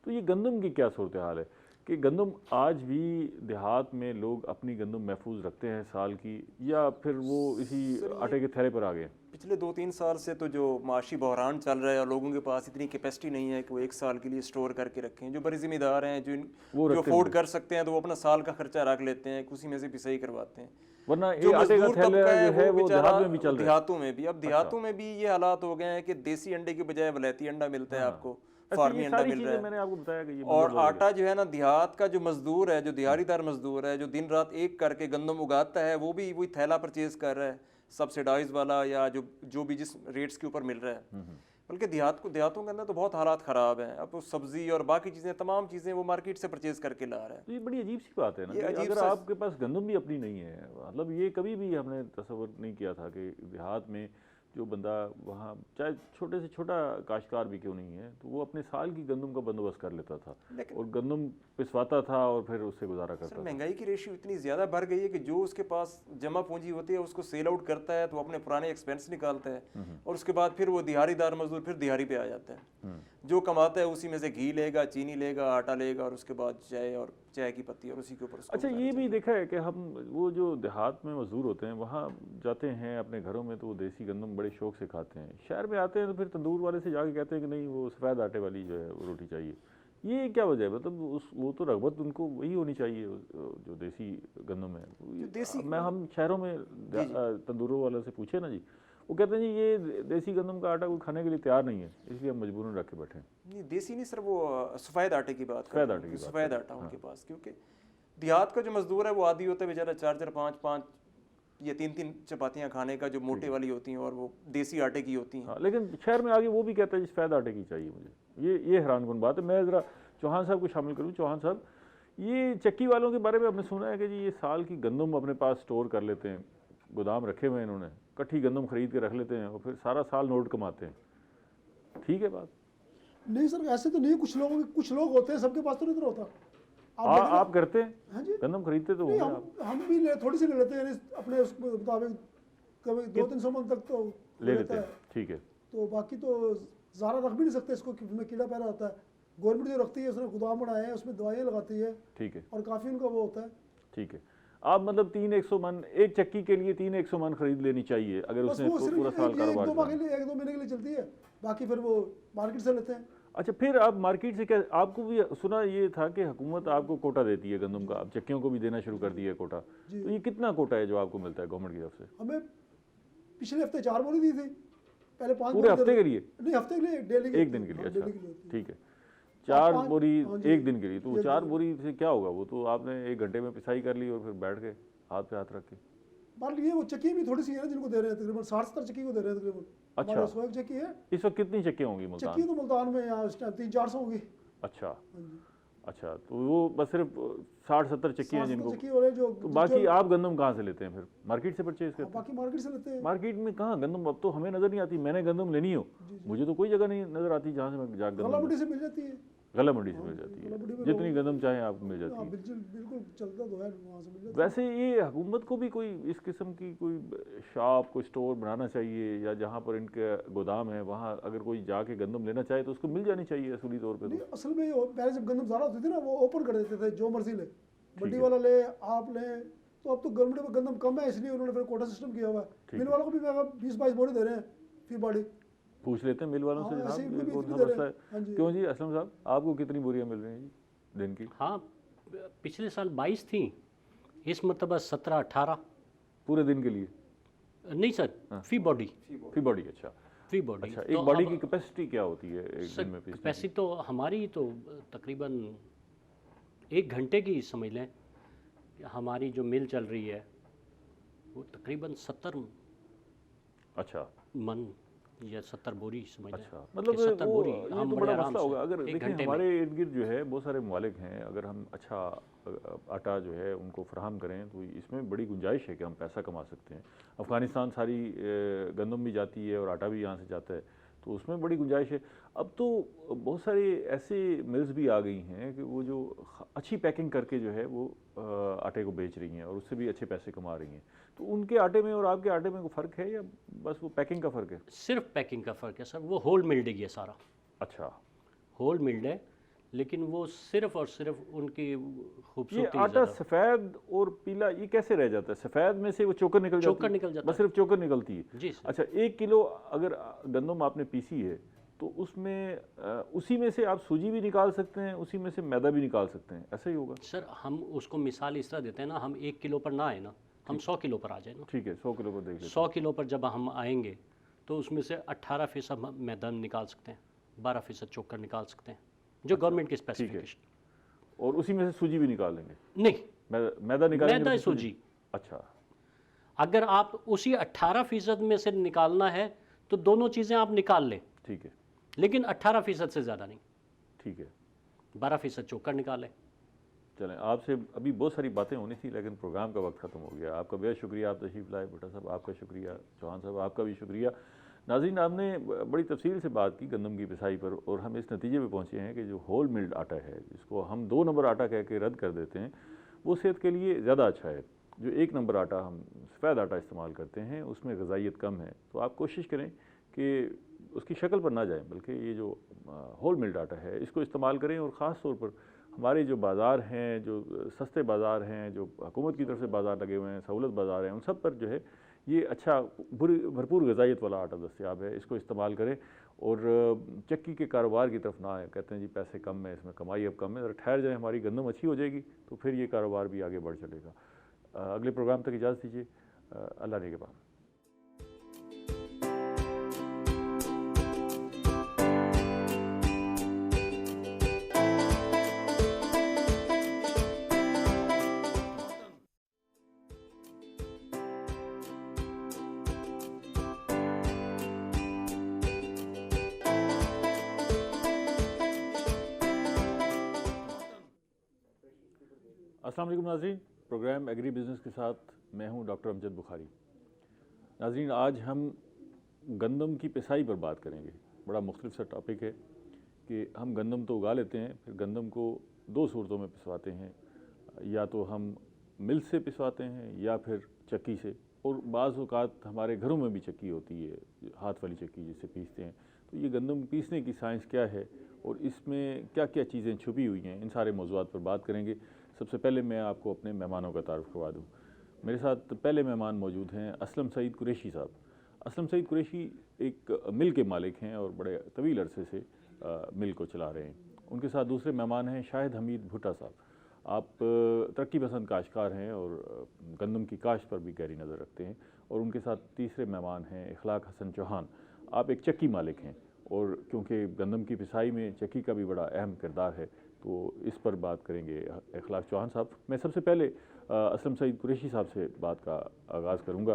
तो ये गंदम की क्या सूरत हाल है कि गंदम आज भी देहात में लोग अपनी गंदम महफूज रखते हैं साल की, या फिर वो इसी आटे के थैले पर आ गए? पिछले 2-3 साल से तो जो माशी बहरान चल रहा है और लोगों के पास इतनी कैपेसिटी नहीं है कि वो एक साल के लिए स्टोर करके रखें। जो बड़े जिम्मेदार हैं, जो अफोर्ड कर सकते हैं, तो वो अपना साल का खर्चा रख लेते हैं, उसी में से पिसाई करवाते हैं। वरना ये जो आटे का मजदूर थैला तबका जो है वो बेचारा देहात में भी चल रहा है। देहातों में भी, अब देहातों में भी ये हालात हो गए हैं कि देसी अंडे के बजाय वलैती अंडा मिलता है आपको, फार्मी अंडा मिल रहा है। मैंने आपको बताया कि ये और आटा जो है ना, देहात का जो मजदूर है, जो दिहाड़ीदार मजदूर है, जो दिन रात एक करके गंदम उगाता है, वो भी वही थैला परचेज कर रहा है, सब्सिडाइज वाला, या जो भी जिस रेट्स के ऊपर मिल रहा है। बल्कि देहातों के अंदर तो बहुत हालात ख़राब हैं। अब वो सब्जी और बाकी चीज़ें, तमाम चीज़ें वो मार्केट से परचेज करके ला रहा है। तो ये बड़ी अजीब सी बात है ना ये कि अजीब अगर सा- आपके पास गंदम भी अपनी नहीं है, मतलब ये कभी भी हमने तसव्वुर नहीं किया था कि देहात में जो बंदा वहाँ चाहे छोटे से छोटा काश्तकार भी क्यों नहीं है, तो वो अपने साल की गंदम का बंदोबस्त कर लेता था और गंदम पिसवाता था और फिर उससे गुजारा करता सर, था। महंगाई की रेशियो इतनी ज़्यादा बढ़ गई है कि जो उसके पास जमा पूंजी होती है उसको सेल आउट करता है, तो वो अपने पुराने एक्सपेंस निकालता है और उसके बाद फिर वो दिहाड़ीदार मजदूर फिर दिहाड़ी पे आ जाता है। जो कमाता है उसी में से घी लेगा, चीनी लेगा, आटा लेगा, और उसके बाद चाय और चाय की पत्ती, और उसी के ऊपर उसको अच्छा, गुजारा ये भी देखा है कि हम वो जो देहात में मजदूर होते हैं वहाँ जाते हैं अपने घरों में, तो वो देसी गंदम बड़े शौक से खाते हैं। शहर में आते हैं तो फिर तंदूर वाले से जाके कहते हैं कि नहीं वो सफ़ेद आटे वाली जो है वो रोटी चाहिए। ये क्या वजह है? मतलब वो तो रगबत उनको वही होनी चाहिए जो देसी गंदम है। हम शहरों में तंदूरों वालों से पूछे ना जी, वो कहते हैं जी ये देसी गंदम का आटा कोई खाने के लिए तैयार नहीं है, इसलिए हम मजबूरन रख के बैठे हैं। नहीं, देसी नहीं सर, वो सफ़ेद आटे की बात कर सफ़ेद रहे आटे हैं की कि बात सफ़ेद आटा उनके पास, क्योंकि देहात का जो मजदूर है वो आदी होता है बेचारा 4-4, 5-5 या 3-3 चपातियाँ खाने का, जो मोटे वाली होती हैं, और वो देसी आटे की होती हैं। हाँ, लेकिन शहर में आगे वो भी कहता है जी सफ़ेद आटे की चाहिए मुझे। ये हैरानकुन बात है। मैं ज़रा चौहान साहब को शामिल करूँ। चौहान साहब, ये चक्की वालों के बारे में आपने सुना है कि जी ये साल की गंदम अपने पास स्टोर कर लेते हैं, गोदाम रखे हुए हैं इन्होंने, कट्ठी गंदम खरीद के रख लेते हैं और फिर सारा साल नोट कमाते हैं। ठीक है बात? नहीं सर, ऐसे तो नहीं। कुछ लोग होते हैं, सबके पास तो नहीं होता। आप करते हैं? हाँ जी, गंदम खरीदते तो नहीं, होंगे आप? हम भी थोड़ी सी ले लेते हैं, यानी अपने उसके मुताबिक कभी 200-300 मन तक तो ले लेते हैं, ठीक है। तो बाकी तो ज़्यादा रख भी नहीं सकते इसको, उसमें कीड़ा पैदा होता है। गवर्नमेंट जो रखती है उसने गोदाम बनाए हैं, उसमें दवाइयाँ लगाती है, ठीक है, और काफ़ी उनका वो होता है। ठीक है। आप मतलब 300 मन एक चक्की के लिए 300 मन खरीद लेनी चाहिए अगर बस उसने वो सिर्फ पूरा साल कारोबार एक दो किया। महीने के लिए चलती है, बाकी फिर वो मार्केट से लेते हैं। अच्छा, फिर आप मार्केट से क्या, आपको भी सुना ये था कि हुकूमत आपको कोटा देती है गंदम का, अब चक्कियों को भी देना शुरू कर दिया है कोटा। तो ये कितना कोटा है जो आपको मिलता है गवर्नमेंट की तरफ से? हमें पिछले हफ्ते 4 बोरी दी थी, पहले 5 पूरे हफ्ते के लिए? नहीं, हफ्ते के लिए, डेली के एक दिन के लिए? अच्छा, डेली के लिए होती है। ठीक है। 4 पाँच- बोरी हाँ जी, एक दिन के लिए? तो वो 4 बोरी से क्या होगा? वो तो आपने 1 घंटे में पिसाई कर ली और फिर बैठ के हाथ पे हाथ रख के। मान लीजिए वो चक्की भी थोड़ी सी है ना जिनको दे रहे हैं, तकरीबन 60-70 चक्की को दे रहे हैं तकरीबन। अच्छा। हमारे 100 चक्की है। इस वक्त कितनी चक्कियाँ होंगी मुल्तान? चक्की तो मुल्तान में यहाँ इस टाइम 300-400 होगी। अच्छा, हाँ जी, अच्छा। तो वो बस सिर्फ 60-70 चक्की हैं 60 जिनको, चक्की वाले जो तो बाकी आप गंदम कहाँ से लेते हैं फिर? मार्केट से परचेज करते हैं? बाकी मार्केट से लेते हैं। मार्केट में कहाँ गंदम अब तो हमें नज़र नहीं आती। मैंने गंदम लेनी हो, मुझे तो कोई जगह नहीं नज़र आती जहाँ से मैं जाकर गला गंदम, मंडी से मिल जाती है। गला मंडी से मिल जाती गला मंडी है, में जितनी गंदम चाहें आपको मिल जाती हाँ, है। बिल्कुल चलता तो है, वहाँ से मिल जाती है। वैसे ये हुकूमत को भी कोई इस किस्म की कोई शॉप, कोई स्टोर बनाना चाहिए, या जहाँ पर इनके गोदाम है वहाँ अगर कोई जाके गंदम लेना चाहे तो उसको मिल जानी चाहिए असूली तौर पे। नहीं, तो असल में पहले जब गंदम ज़्यादा होती थी ना, वो ओपन कर देते थे, जो मर्जी ले, मंडी वाला ले, आप ले। तो अब तो गवर्नमेंट में गंदम कम है, इसलिए उन्होंने फिर कोटा सिस्टम किया हुआ है। मिल वालों को भी 20-22 बोरी दे रहे हैं फी बॉडी। पूछ लेते हैं मिल वालों से, हाँ, ऐसे ही जनाब ये भी कौन सा दे रहे मसला हैं। हाँ है? जी। क्यों जी असलम साहब, आपको कितनी बोरियाँ मिल रही हैं जी? दिन की? हाँ, पिछले साल 22 थी, इस मरतबा 17-18। पूरे दिन के लिए? नहीं सर, फी बॉडी। फी बॉडी, अच्छा। फी बॉडी। अच्छा, एक बॉडी की कैपेसिटी क्या होती है एक सर दिन में पीसने की? कैपेसिटी तो हमारी तो तकरीबन 1 घंटे की समझ लें। हमारी जो मिल चल रही है वो तकरीबन 70 अच्छा मन या 70 बोरी समझ लें। अच्छा, मतलब 70 बोरी ये हम तो बड़े बड़ा आराम मसला से होगा। अगर 1 देखिए घंटे में। हमारे इर्द गिर्द जो है बहुत सारे ममालिक हैं, अगर हम अच्छा आटा जो है उनको फराहम करें तो इसमें बड़ी गुंजाइश है कि हम पैसा कमा सकते हैं। अफ़गानिस्तान सारी गंदम भी जाती है और आटा भी यहाँ से जाता है, तो उसमें बड़ी गुंजाइश है। अब तो बहुत सारे ऐसे मिल्स भी आ गई हैं कि वो जो अच्छी पैकिंग करके जो है वो आटे को बेच रही हैं और उससे भी अच्छे पैसे कमा रही हैं। तो उनके आटे में और आपके आटे में कोई फ़र्क है या बस वो पैकिंग का फ़र्क है? सिर्फ पैकिंग का फ़र्क है सर। वो होल मिल्ड है ये सारा, अच्छा, होल मिल्ड है, लेकिन वो सिर्फ और सिर्फ उनकी ये खूबसूरती आटा ज़्यादा। सफ़ेद और पीला ये कैसे रह जाता है? सफ़ेद में से वो चोकर निकल जाती है? चोकर निकल जाता बस सिर्फ चोकर निकलती है? जी सर। अच्छा, 1 किलो अगर गंदम आपने पीसी है तो उसमें उसी में से आप सूजी भी निकाल सकते हैं, उसी में से मैदा भी निकाल सकते हैं, ऐसा ही होगा? सर हम उसको मिसाल इस तरह देते हैं ना, हम 1 किलो पर ना आए ना, हम 100 किलो पर आ जाए ना। ठीक है, 100 किलो को देख लेते 100 किलो पर जब हम आएंगे तो उसमें से 18% हम मैदा निकाल सकते हैं, 12% चोकर निकाल सकते हैं, जो गवर्नमेंट की स्पेसिफिकेशन। हैं। और उसी में से सूजी भी निकाल लेंगे? नहीं, मैदा निकालेंगे मैदा तो फिर सूजी। अच्छा, अगर आप उसी 18% में से निकालना है तो दोनों चीज़ें आप निकाल लें, ठीक है, लेकिन 18% से ज़्यादा नहीं। ठीक है। 12% चोकर निकालें। चलें, आपसे अभी बहुत सारी बातें होनी थी लेकिन प्रोग्राम का वक्त ख़त्म हो गया। आपका बेहद शुक्रिया, आप तशरीफ़ लाए भुट्टा साहब, आपका शुक्रिया, चौहान साहब आपका भी शुक्रिया। नाज़रीन, आपने बड़ी तफसील से बात की गंदम की पिसाई पर और हम इस नतीजे पे पहुँचे हैं कि जो होल मिल्ड आटा है, जिसको हम 2 नंबर आटा कह के रद्द कर देते हैं, वो सेहत के लिए ज़्यादा अच्छा है। जो 1 नंबर आटा हम सफ़ेद आटा इस्तेमाल करते हैं उसमें ग़िज़ाइयत कम है, तो आप कोशिश करें कि उसकी शक्ल पर ना जाएं, बल्कि ये जो होल मिल्ड आटा है इसको इस्तेमाल करें। और ख़ास तौर पर हमारे जो बाज़ार हैं, जो सस्ते बाज़ार हैं, जो हुकूमत की तरफ से बाज़ार लगे हुए हैं, सहूलत बाज़ार हैं, उन सब पर जो है ये अच्छा भरपूर ग़िज़ाइयत वाला आटा दस्तयाब है, इसको इस्तेमाल करें। और चक्की के कारोबार की तरफ ना आए, कहते हैं जी पैसे कम है, इसमें कमाई अब कम है, ज़रा ठहर जाए, हमारी गंदम अच्छी हो जाएगी तो फिर ये कारोबार भी आगे बढ़ चलेगा। अगले प्रोग्राम तक इजाज़त दीजिए, अल्लाह निगहबान। अस्सलाम वालेकुम नाज़रीन, प्रोग्राम एग्री बिज़नेस के साथ मैं हूं डॉक्टर अमजद बुखारी। नाज़रीन, आज हम गंदम की पिसाई पर बात करेंगे। बड़ा मुख्तलिफ सा टॉपिक है कि हम गंदम तो उगा लेते हैं, फिर गंदम को 2 सूरतों में पिसवाते हैं, या तो हम मिल से पिसवाते हैं या फिर चक्की से, और बाज़ औक़ात हमारे घरों में भी चक्की होती है, हाथ वाली चक्की जिससे पीसते हैं। तो ये गंदम पीसने की साइंस क्या है और इसमें क्या क्या चीज़ें छुपी हुई हैं, इन सारे मौज़ूआत पर बात करेंगे। सबसे पहले मैं आपको अपने मेहमानों का तारुफ़ करवा दूँ। मेरे साथ पहले मेहमान मौजूद हैं असलम सईद कुरैशी साहब। असलम सईद कुरैशी एक मिल के मालिक हैं और बड़े तवील अरसे से मिल को चला रहे हैं। उनके साथ दूसरे मेहमान हैं शाहिद हमीद भुट्टा साहब। आप तरक्की पसंद काश्तकार हैं और गंदम की काश्त पर भी गहरी नज़र रखते हैं। और उनके साथ तीसरे मेहमान हैं इखलाक हसन चौहान। आप एक चक्की मालिक हैं और क्योंकि गंदम की पिसाई में चक्की का भी बड़ा अहम किरदार है, तो इस पर बात करेंगे इखलाक चौहान साहब। मैं सबसे पहले असलम सईद कुरैशी साहब से बात का आगाज़ करूँगा।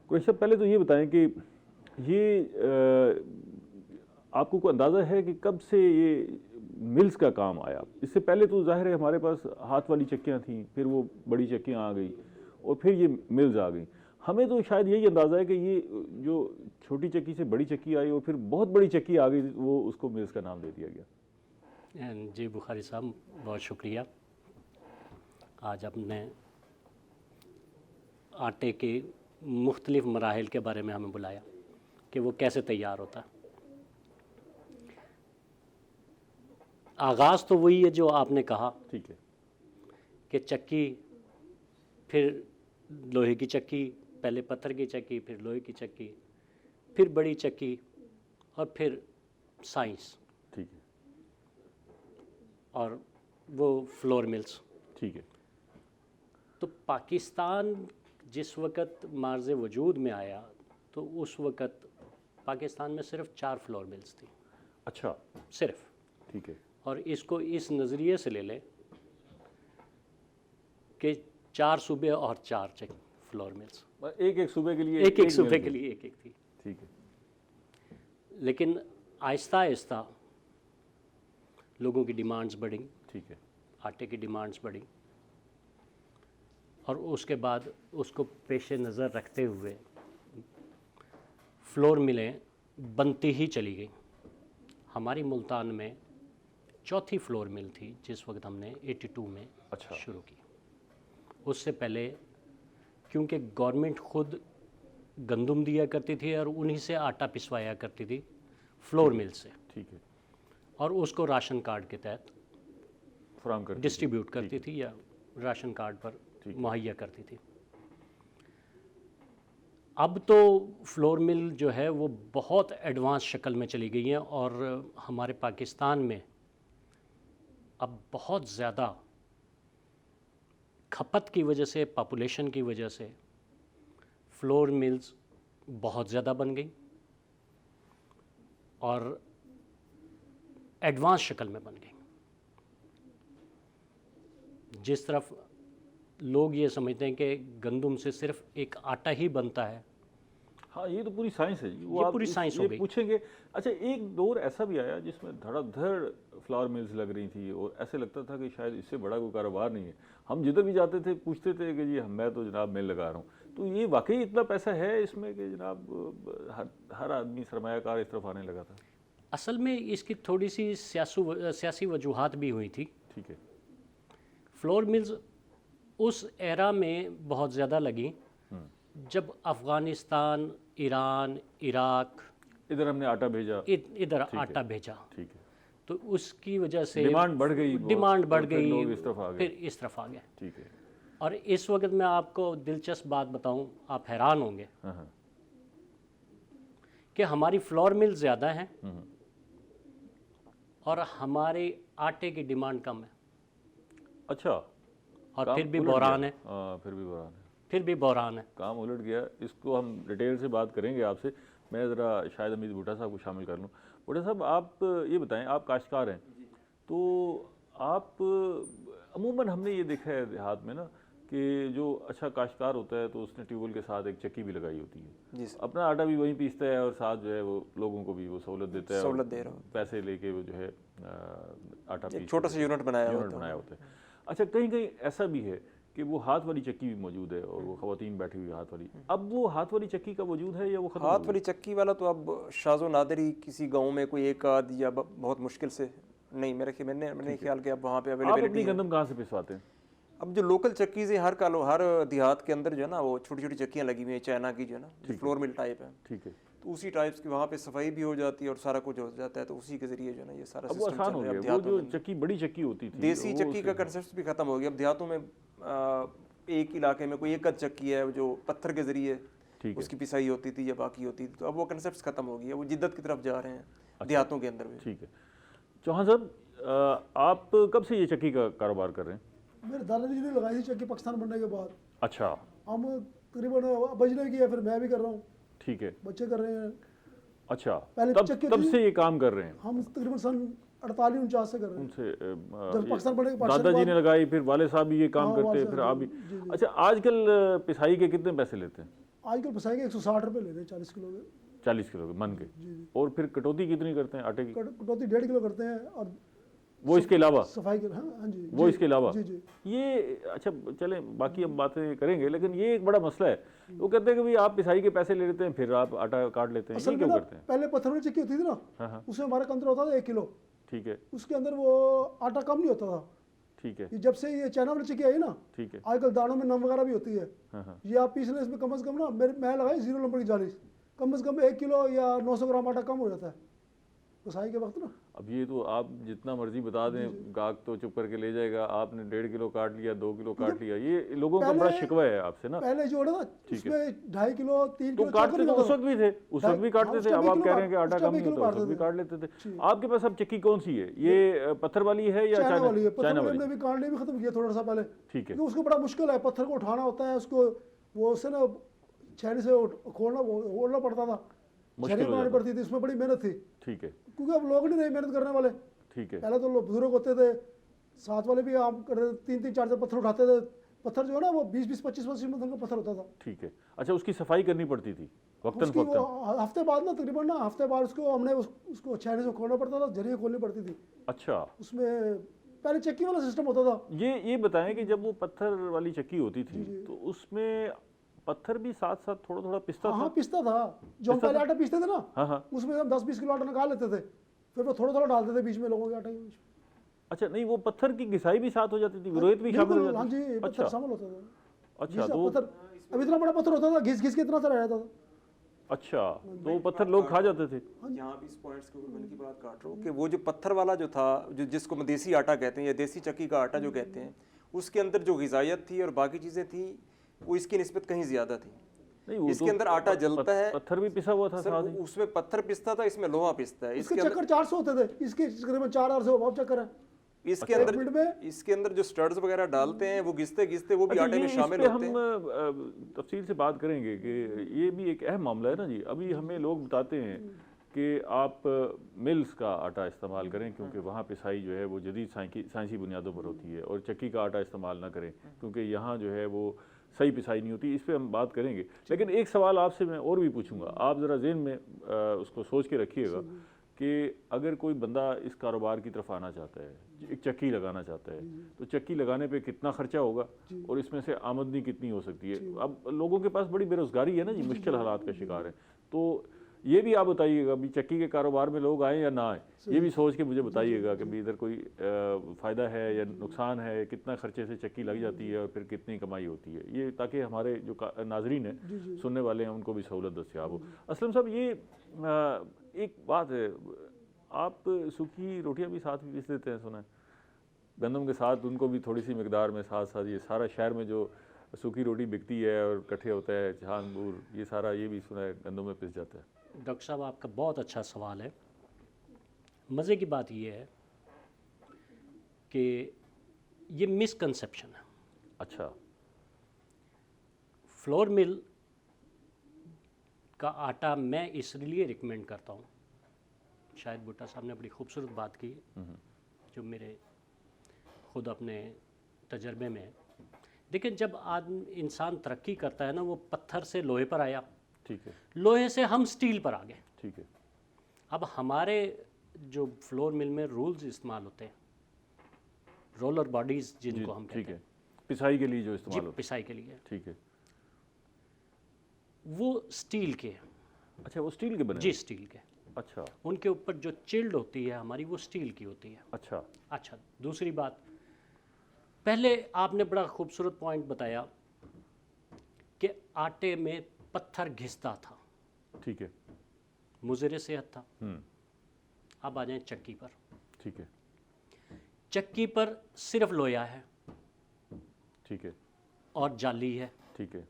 कुरैशी साहब, पहले तो ये बताएं कि ये आपको कोई अंदाज़ा है कि कब से ये मिल्स का काम आया? इससे पहले तो ज़ाहिर है हमारे पास हाथ वाली चक्कियाँ थीं, फिर वो बड़ी चक्कियाँ आ गई और फिर ये मिल्स आ गई। हमें तो शायद यही अंदाज़ा है कि ये जो छोटी चक्की से बड़ी चक्की आई और फिर बहुत बड़ी चक्की आ गई, वो उसको मिल्स का नाम दे दिया गया। जी बुखारी साहब, बहुत शुक्रिया। आज आपने आटे के मुख्तलिफ़ मराहिल के बारे में हमें बुलाया कि वो कैसे तैयार होता है। आगाज़ तो वही है जो आपने कहा, ठीक है, कि चक्की, फिर लोहे की चक्की, पहले पत्थर की चक्की, फिर लोहे की चक्की, फिर बड़ी चक्की और फिर साइंस। ठीक है। और वो फ्लोर मिल्स। ठीक है। तो पाकिस्तान जिस वक़्त मार्ज़ वजूद में आया तो उस वक़्त पाकिस्तान में सिर्फ 4 फ्लोर मिल्स थी, अच्छा, सिर्फ। ठीक है। और इसको इस नज़रिए से ले लें कि 4 सूबे और 4 फ्लोर मिल्स, एक एक सूबे के लिए एक सूबे मिल के थी। लिए एक थी। ठीक है। लेकिन आहिस्ता आहिस्ता लोगों की डिमांड्स बढ़ी, ठीक है। आटे की डिमांड्स बढ़ी, और उसके बाद उसको पेश नज़र रखते हुए फ्लोर मिलें बनती ही चली गई। हमारी मुल्तान में 4थी फ्लोर मिल थी जिस वक्त हमने 82 में अच्छा। शुरू की। उससे पहले क्योंकि गवर्नमेंट खुद गंदम दिया करती थी और उन्हीं से आटा पिसवाया करती थी फ्लोर मिल से, ठीक है। और उसको राशन कार्ड के तहत फराहम कर डिस्ट्रीब्यूट करती थी या राशन कार्ड पर मुहैया करती थी। अब तो फ्लोर मिल जो है वो बहुत एडवांस शक्ल में चली गई हैं, और हमारे पाकिस्तान में अब बहुत ज़्यादा खपत की वजह से, पॉपुलेशन की वजह से फ्लोर मिल्स बहुत ज़्यादा बन गई और एडवांस शक्ल में बन गई। जिस तरफ लोग ये समझते हैं कि गंदम से सिर्फ एक आटा ही बनता है, हाँ, ये तो पूरी साइंस है जी। वो ये आप पूरी साइंस हो ये गई। पूछेंगे। अच्छा, एक दौर ऐसा भी आया जिसमें धड़ाधड़ फ्लावर मिल्स लग रही थी और ऐसे लगता था कि शायद इससे बड़ा कोई कारोबार नहीं है। हम जिधर भी जाते थे पूछते थे कि जी मैं तो जनाब मिल लगा रहा हूँ। तो ये वाकई इतना पैसा है इसमें कि जनाब हर आदमी सरमायाकार इस तरफ आने लगा था? असल में इसकी थोड़ी सी सियासी वजूहात भी हुई थी। ठीक है। फ्लोर मिल्स उस एरा में बहुत ज़्यादा लगी जब अफ़गानिस्तान, ईरान, इराक, इधर हमने आटा भेजा। इधर आटा भेजा, ठीक है। तो उसकी वजह से डिमांड बढ़ गई बहुत, डिमांड बढ़ और फिर गई, लोग इस तरफ आ गए। फिर इस तरफ आ गए। ठीक है। और इस वक्त मैं आपको दिलचस्प बात बताऊं, आप हैरान होंगे हाँ हाँ। कि हमारी फ्लोर मिल ज़्यादा हैं और हमारे आटे की डिमांड कम है, अच्छा, और काम फिर भी उलट बहरान गया। है, हाँ, फिर भी बहरान है। फिर भी बहरान है। काम उलट गया। इसको हम डिटेल से बात करेंगे आपसे। मैं ज़रा शायद अमित भुट्टा साहब को शामिल कर लूँ। भुट्टा साहब, आप ये बताएं, आप काश्तकार हैं, तो आप अमूमन हमने ये देखा है देहात में ना कि जो अच्छा काश्तकार होता है तो उसने ट्यूबवेल के साथ एक चक्की भी लगाई होती है जी सर। अपना आटा भी वहीं पीसता है और साथ जो है वो लोगों को भी वो सहूलत देता है, सहूलत दे रहा हो। पैसे लेके वो जो है आटा एक छोटा सा यूनिट बनाया होता है। अच्छा, कहीं कहीं ऐसा भी है कि वो हाथ वाली चक्की भी मौजूद है और वो खवातीन बैठी हुई हाथ वाली। अब वो हाथ वाली चक्की का वजूद है या वो खत्म हो हाथ गई? वाली चक्की वाला तो अब शाज़ो नादरी किसी गांव में कोई एक आध या बहुत मुश्किल से नहीं, मैंने ख्याल कि अब वहाँ पे आप अवेलेबिलिटी अपनी है। गंदम कहाँ से पिसवाते हैं? अब जो लोकल चक्कीज़ है हर देहात के अंदर जो है ना वो छोटी छोटी चक्कियाँ लगी हुई हैं चाइना की, जो है ना फ्लोर मिल टाइप है। ठीक है। तो उसी टाइप्स की वहाँ पे सफाई भी हो जाती है और सारा कुछ हो जाता है, तो उसी के जरिए जो है ना ये सारा अब वो सिस्टम आसान चल हो रहा है। अब गया। वो देहातों जो में चक्की बड़ी चक्की होती थी, देसी वो चक्की का कंसेप्ट भी खत्म हो गया। अब देहातों में एक इलाके में कोई एक आध चक्की है जो पत्थर के जरिए ठीक है। उसकी पिसाई होती थी या बाकी होती थी, तो अब वो कंसेप्ट खत्म हो गया, वो जिद्दत की तरफ जा रहे हैं देहातों के अंदर भी। ठीक है। चौहान साहब, आप कब से ये चक्की का कारोबार कर रहे हैं? मेरे दादाजी ने लगाई थी चक्की पाकिस्तान बनने के बाद। अच्छा, हम तकरीबन बजने की है, फिर मैं भी कर रहा हूँ, ठीक है। बच्चे कर रहे हैं। अच्छा, पहले तब चक्की तब थी। से ये काम कर रहे हैं? हम तकरीबन सन 48-49 से कर रहे हैं। उनसे जब पाकिस्तान बने के पाकिस्तान दादाजी के ने बाद- लगाई, फिर वाले साहब भी ये काम हाँ, करते वाले हैं, फिर साहब, आप भी। जी, जी। अच्छा, आजकल पिसाई के कितने पैसे लेते हैं? आजकल पिसाई के 160 रुपये ले रहे हैं 40 किलो के। 40 किलो के मन के। और फिर कटौती कितनी करते हैं आटे की? कटौती 1.5 किलो करते हैं, और वो इसके अलावा? सफाई के, हाँ जी, वो जी, इसके अलावा? जी जी। ये अच्छा, चलें बाकी हम बातें करेंगे, लेकिन ये एक बड़ा मसला है। वो कहते हैं कि भाई आप पिसाई के पैसे ले लेते हैं, फिर आप आटा काट लेते हैं, असल ये में क्यों ना करते हैं? पहले पत्थर वाली चक्की होती थी ना, हाँ, उसमें हमारा कंत्र होता था 1 किलो, ठीक है। उसके अंदर वो आटा कम नहीं होता था। ठीक है। ये जब से ये चाइना वाली चक्की आई ना, ठीक है। आजकल दानों में नम वगैरह भी होती है। हाँ। ये आप पीस लें, इसमें कम से कम ना मैं लगाई 0 नंबर की जाली, कम से कम 1 किलो या 900 ग्राम आटा कम हो जाता है। कसाई के वक्त ना। अब ये तो आप जितना मर्जी बता दें, गाहक तो चुप करके ले जाएगा। आपने 1.5 किलो काट लिया, 2 किलो काट लिया, ये लोगों का बड़ा शिकवा है आपसे ना। पहले जो है ना उसमें 2.5 किलो 3 तो किलो काटते तो उस वक्त भी थे, उस वक्त भी काटते थे। अब आप कह रहे हैं कि आटा कम नहीं किलो होता, उस वक्त भी काट लेते थे। आपके पास अब चक्की कौन सी है? ये पत्थर वाली है या चाइना वाली है? पत्थर चाइना वाली वाली? हमने भी काटने भी खत्म किया थोड़ा सा पहले, ठीक है, क्योंकि उसको बड़ा मुश्किल है, पत्थर को उठाना होता है, उसको वो उससे ना छेनी से खोलना ओढ़ना पड़ता था, छेनी बनानी पड़ती थी, उसमें बड़ी मेहनत थी। ठीक है, क्योंकि अब लोग नहीं रहे मेहनत करने वाले। ठीक है, पहले तो लोग बुजुर्ग होते थे, साथ वाले भी आम करते थे, 3-3 4-4 पत्थर उठाते थे। पत्थर जो है ना वो 20-20 25-25 मन का पत्थर होता था। ठीक है। अच्छा, उसकी सफाई करनी पड़ती थी वक्तन उसकी वो फक्तन? हफ्ते बाद ना तकरीबन ना हफ्ते बाद उसको हमने उसको छेनी से खोलना पड़ता था, जरिए खोलनी पड़ती थी। अच्छा, उसमें पहले चक्की वाला सिस्टम होता था। ये बताएं कि जब वो पत्थर वाली चक्की होती थी तो उसमें पत्थर भी साथ साथ थोड़ा थोड़ा पिसता हाँ था? पिसता था, जो हम पहले आटा पीसते थे ना, हाँ हाँ। उसमें हम 10-20 किलो आटा निकाल लेते थे, फिर वो थोड़ा थोड़ा डालते थे बीच में लोगों के आटे के बीच। अच्छा, नहीं वो पत्थर की घिसाई भी साथ हो जाती थी, विरोहित भी शामिल हो बिल्कुल, हाँ जाती जी, थी? पत्थर शामिल होता था। अच्छा, घिस- तो पत्थर अब इतना बड़ा पत्थर होता था, घिस घिस के इतना सा रह जाता था। अच्छा, तो वो पत्थर लोग खा जाते थे? यहाँ भी इस पॉइंट्स के ऊपर मन की बात काट रहा हूँ कि वो जो पत्थर वाला जो था, जो जिसको हम देसी आटा कहते हैं या देसी चक्की का आटा जो कहते हैं, उसके अंदर जो ग़िज़ाइयत थी और बाकी चीज़ें थी वो इसकी निस्बत कहीं ज़्यादा थी। नहीं, वो इसके तो अंदर आटा जलता है, पत्थर भी पिसा हुआ था सर साथ ही? उसमें पत्थर पिसता था, इसमें लोहा पिसता है। इसके इसके चक्कर 400 होते थे, इसके तकरीबन 4000 से अब चक्कर है। इसके एक अंदर मिनट में इसके अंदर जो स्टड्स वगैरह डालते हैं वो घिसते घिसते वो भी अच्छा, आटे में इस शामिल पे होते हैं। हम तफसील से बात करेंगे कि ये भी एक अहम मामला है ना जी। अभी हमें लोग बताते हैं कि आप मिल्स का आटा इस्तेमाल करें क्योंकि वहाँ पिसाई जो है वो जदीद साइंसी बुनियादों पर होती है, और चक्की का आटा इस्तेमाल ना करें क्योंकि यहाँ जो है वो सही पिसाई नहीं होती। इस पर हम बात करेंगे, लेकिन एक सवाल आपसे मैं और भी पूछूंगा, आप ज़रा ज़हन में उसको सोच के रखिएगा कि अगर कोई बंदा इस कारोबार की तरफ आना चाहता है, एक चक्की लगाना चाहता है, तो चक्की लगाने पे कितना खर्चा होगा और इसमें से आमदनी कितनी हो सकती है? अब लोगों के पास बड़ी बेरोज़गारी है ना जी, मुश्किल हालात का शिकार है। तो ये भी आप बताइएगा भी चक्की के कारोबार में लोग आएँ या ना आएँ, ये भी सोच के मुझे बताइएगा कि भी इधर कोई फ़ायदा है या नुकसान है, कितना खर्चे से चक्की लग जाती है और फिर कितनी कमाई होती है, ये ताकि हमारे जो नाजरीन हैं, सुनने वाले हैं, उनको भी सहूलत दस्तियाब हो। असलम साहब, ये एक बात है, आप सूखी रोटियां भी साथ में पीस देते हैं, सुना है? गंदम के साथ उनको भी थोड़ी सी मकदार में साथ साथ, ये सारा शहर में जो सूखी रोटी बिकती है और इकट्ठे होता है छान बूर, ये सारा ये भी सुना है गंदम में पिस जाता है? डॉक्टर साहब, आपका बहुत अच्छा सवाल है। मज़े की बात यह है कि ये मिसकंसेप्शन है। अच्छा, फ्लोर मिल का आटा मैं इसलिए रिकमेंड करता हूँ, शायद भुट्टा साहब ने बड़ी खूबसूरत बात की जो मेरे खुद अपने तजर्बे में है। देखिए, जब आदमी इंसान तरक्की करता है ना, वो पत्थर से लोहे पर आया, ठीक है, लोहे से हम स्टील पर आ गए। ठीक है, अब हमारे जो फ्लोर मिल में रूल्स इस्तेमाल होते हैं, रोलर बॉडीज़ जिनको हम ठीक कहते है, हैं, पिसाई के लिए जो जी इस्तेमाल होता पिसाई के लिए, है, ठीक है। वो स्टील के हैं। अच्छा, वो स्टील के बने जी हैं? स्टील के। अच्छा, उनके ऊपर जो चिल्ड होती है हमारी, वो स्टील की होती है। अच्छा, अच्छा, दूसरी बात, पहले आपने बड़ा खूबसूरत पॉइंट बताया कि आटे में पत्थर घिसता था, ठीक है, मुज़र सेहत था। अब आ जाएं चक्की पर। ठीक है, चक्की पर सिर्फ लोया है ठीक है, और जाली है, ठीक है,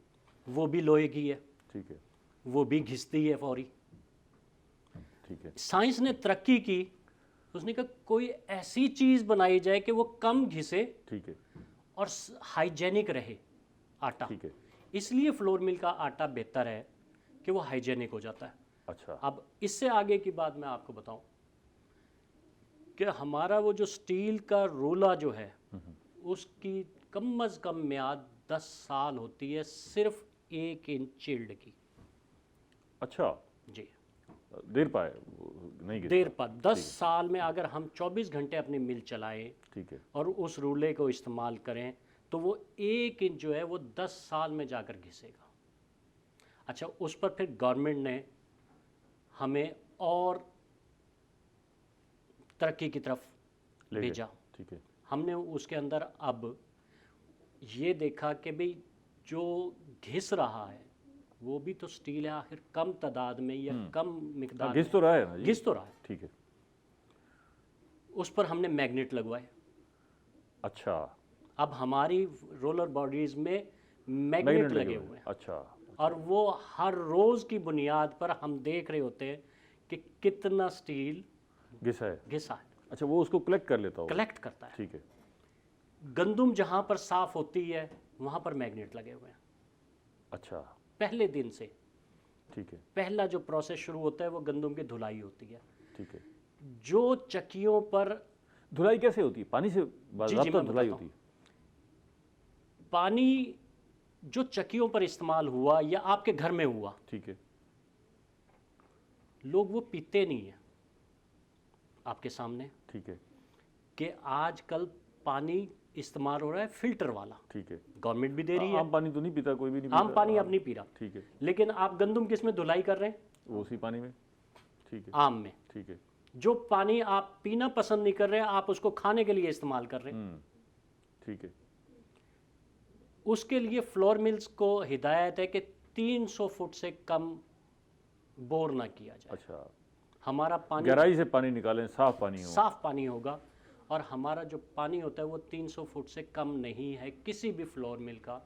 वो भी लोहे की है, ठीक है, वो भी घिसती है फौरी। ठीक है, साइंस ने तरक्की की, उसने कहा कोई ऐसी चीज़ बनाई जाए कि वो कम घिसे ठीक है, और हाइजेनिक रहे आटा। ठीक है। इसलिए फ्लोर मिल का आटा बेहतर है कि वो हाइजेनिक हो जाता है। अच्छा, अब इससे आगे की बात मैं आपको बताऊं कि हमारा वो जो स्टील का रोला जो है, उसकी कम अज़ कम मियाद 10 साल होती है, सिर्फ 1 इंच चिल्ड की। अच्छा, जी, देर पाए नहीं गिरता। देर पर 10 साल में अगर हम 24 घंटे अपनी मिल चलाएं ठीक है, और उस रूले को इस्तेमाल करें तो वो 1 इंच जो है वो 10 साल में जाकर घिसेगा। अच्छा, उस पर फिर गवर्नमेंट ने हमें और तरक्की की तरफ ले गए। भेजा। ठीक है, हमने उसके अंदर अब ये देखा कि भाई जो घिस रहा है वो भी तो स्टील है, आखिर कम तादाद में या कम मिकदार घिस तो रहा है ना में जी? घिस तो रहा है। ठीक है, उस पर हमने मैग्नेट लगवाए। अच्छा, अब हमारी रोलर बॉडीज़ में मैग्नेट लगे हुए हैं, अच्छा, और वो हर रोज़ की बुनियाद पर हम देख रहे होते हैं कि कितना स्टील घिसा है। घिसा है, अच्छा, वो उसको कलेक्ट कर लेता होगा। कलेक्ट करता है। ठीक है। गंदुम जहाँ पर साफ़ होती है वहाँ पर मैग्नेट लगे हुए हैं अच्छा, पहले दिन से। ठीक है, पहला जो प्रोसेस शुरू होता है वो गंदुम की धुलाई होती है। ठीक है। जो चक्कियों पर धुलाई कैसे होती है? पानी से जी, बाज़ाब्ता मैं धुलाई बताता होती है? पानी जो चक्कियों पर इस्तेमाल हुआ या आपके घर में हुआ, ठीक है, लोग वो पीते नहीं है आपके सामने, ठीक है, कि आजकल पानी इस्तेमाल हो रहा है फिल्टर वाला, ठीक है। गवर्नमेंट भी दे रही है। आम पानी तो नहीं पीता, कोई भी नहीं पीता। आम पानी अब नहीं पी रहा, ठीक है, लेकिन आप गंदुम किस में धुलाई कर रहे हैं? वो उसी पानी में। ठीक है, आम में। ठीक है। जो पानी आप पीना पसंद नहीं कर रहे हैं, आप उसको खाने के लिए इस्तेमाल कर रहे हैं। ठीक है, उसके लिए फ्लोर मिल्स को हिदायत है कि 300 फुट से कम बोर ना किया जाए। अच्छा, हमारा पानी गहराई से पानी निकालें, साफ पानी हो। साफ पानी होगा, और हमारा जो पानी होता है वो 300 फुट से कम नहीं है किसी भी फ्लोर मिल का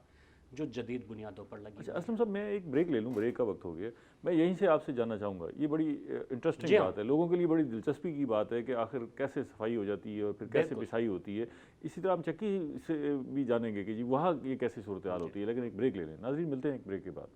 जो जदीद बुनियादों पर लगी अच्छा है। असलम साहब, मैं एक ब्रेक ले लूँ, ब्रेक का वक्त हो गया। मैं यहीं से आपसे जानना चाहूँगा, ये बड़ी इंटरेस्टिंग जी हाँ। बात है, लोगों के लिए बड़ी दिलचस्पी की बात है कि आखिर कैसे सफाई हो जाती है और फिर कैसे बिल्कुल। पिसाई होती है। इसी तरह हम चक्की से भी जानेंगे कि जी वहाँ ये कैसी सूरत हाल होती है, लेकिन एक ब्रेक ले लें। नाज़रीन, मिलते हैं एक ब्रेक के बाद।